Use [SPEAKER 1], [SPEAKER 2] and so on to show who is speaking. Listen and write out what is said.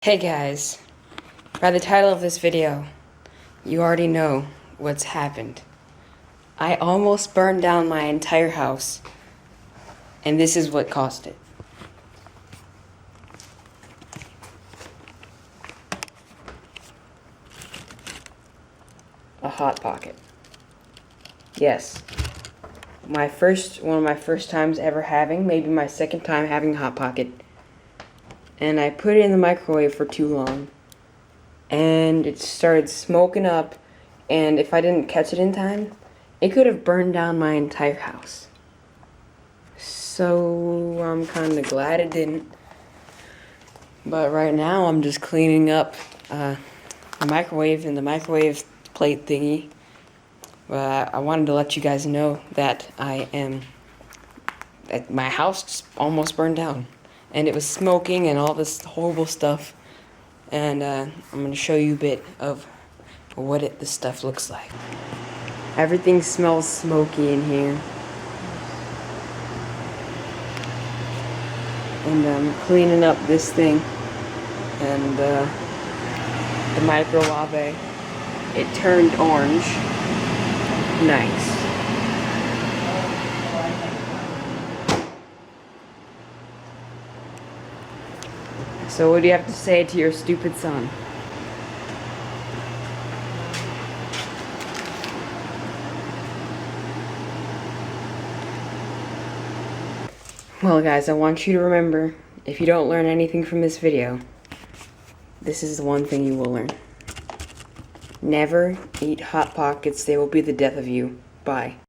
[SPEAKER 1] Hey guys, by the title of this video, you already know what's happened. I almost burned down my entire house, and this is what caused it. A Hot Pocket. Yes. One of my first times ever having, maybe my second time having a Hot Pocket. And I put it in the microwave for too long. And it started smoking up, and if I didn't catch it in time, it could have burned down my entire house. So I'm kind of glad it didn't. But right now I'm just cleaning up the microwave and the microwave plate thingy. I wanted to let you guys know that that my house just almost burned down. And it was smoking and all this horrible stuff. And I'm going to show you a bit of what this stuff looks like. Everything smells smoky in here. And I'm cleaning up this thing. And the microwave, it turned orange. Nice. So what do you have to say to your stupid son? Well guys, I want you to remember, if you don't learn anything from this video, this is the one thing you will learn. Never eat Hot Pockets, they will be the death of you. Bye.